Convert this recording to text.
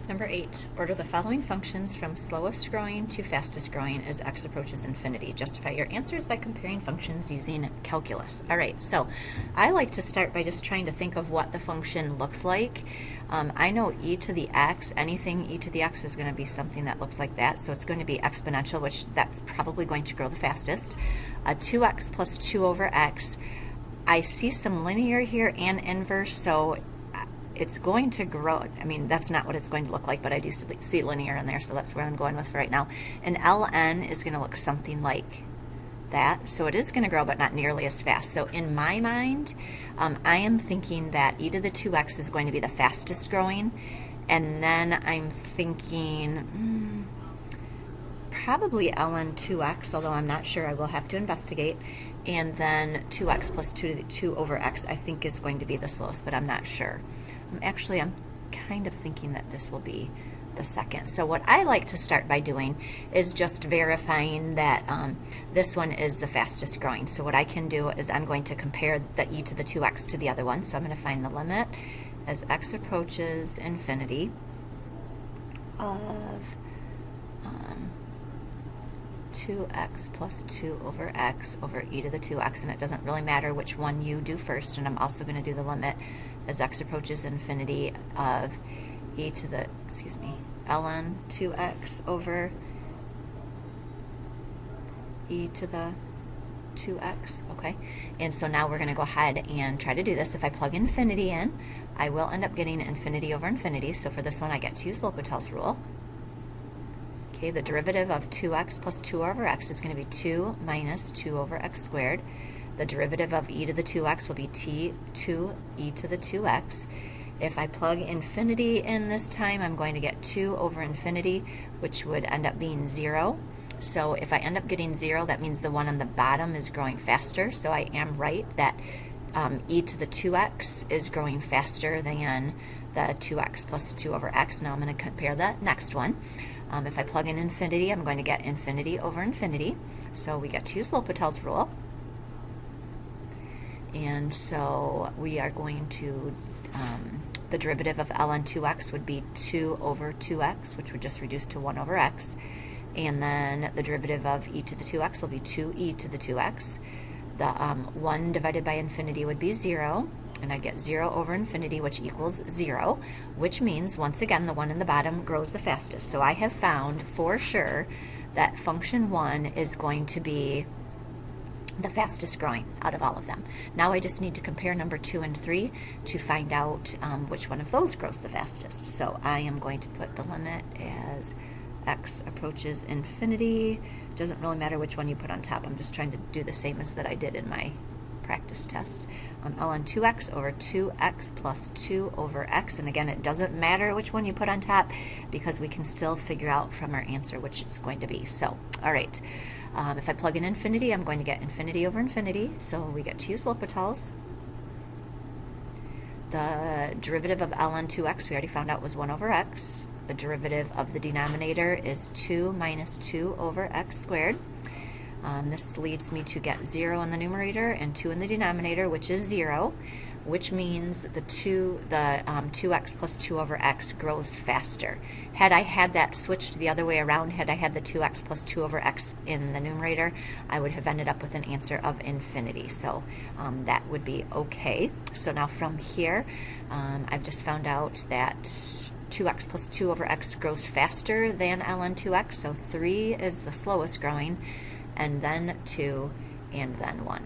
Number 8, order the following functions from slowest growing to fastest growing as x approaches infinity. Justify your answers by comparing functions using calculus. All right, so I like to start by just trying to think of what the function looks like. I know e to the x, anything e to the x is going to be something that looks like that, so it's going to be exponential, which that's probably going to grow the fastest. 2x plus 2 over x. I see some linear here and inverse, so it's going to grow. I mean, that's not what it's going to look like, but I do see linear in there, so that's where I'm going with for right now. And ln is going to look something like that. So it is going to grow, but not nearly as fast. So in my mind, I am thinking that e to the 2x is going to be the fastest growing. And then I'm thinking probably ln 2x, although I'm not sure. I will have to investigate. And then 2x plus 2 over x I think is going to be the slowest, but I'm not sure. Actually, I'm kind of thinking that this will be the second. So what I like to start by doing is just verifying that this one is the fastest growing. So what I can do is I'm going to compare the e to the 2x to the other one. So I'm going to find the limit as x approaches infinity of 2x plus 2 over x over e to the 2x, and it doesn't really matter which one you do first, and I'm also going to do the limit as x approaches infinity of e to the, ln 2x over e to the 2x, okay? And so now we're going to go ahead and try to do this. If I plug infinity in, I will end up getting infinity over infinity, so for this one I get to use L'Hopital's rule. Okay, the derivative of 2x plus 2 over x is going to be 2 minus 2 over x squared. The derivative of e to the 2x will be 2 e to the 2x. If I plug infinity in this time, I'm going to get 2 over infinity, which would end up being 0. So if I end up getting 0, that means the one on the bottom is growing faster. So I am right that e to the 2x is growing faster than the 2x plus 2 over x. Now I'm going to compare the next one. If I plug in infinity, I'm going to get infinity over infinity. So we get to use L'Hopital's rule. And so we are going to, the derivative of ln 2x would be 2 over 2x, which would just reduce to 1 over x. And then the derivative of e to the 2x will be 2e to the 2x. The 1 divided by infinity would be 0. And I'd get 0 over infinity, which equals 0, which means, once again, the one in the bottom grows the fastest. So I have found for sure that function 1 is going to be the fastest growing out of all of them. Now I just need to compare number 2 and 3 to find out which one of those grows the fastest. So I am going to put the limit as x approaches infinity. Doesn't really matter which one you put on top. I'm just trying to do the same as that I did in my practice test. ln 2x over 2x plus 2 over x, and again, it doesn't matter which one you put on top because we can still figure out from our answer which it's going to be. So, all right, if I plug in infinity, I'm going to get infinity over infinity, so we get to use L'Hopital's. The derivative of ln 2x we already found out was 1 over x. The derivative of the denominator is 2 minus 2 over x squared. This leads me to get 0 in the numerator and 2 in the denominator, which is 0, which means the 2x plus 2 over x grows faster. Had I had that switched the other way around, had I had the 2x plus 2 over x in the numerator, I would have ended up with an answer of infinity. So that would be okay. So now from here, I've just found out that 2x plus 2 over x grows faster than ln 2x, so 3 is the slowest growing, and then 2, and then 1.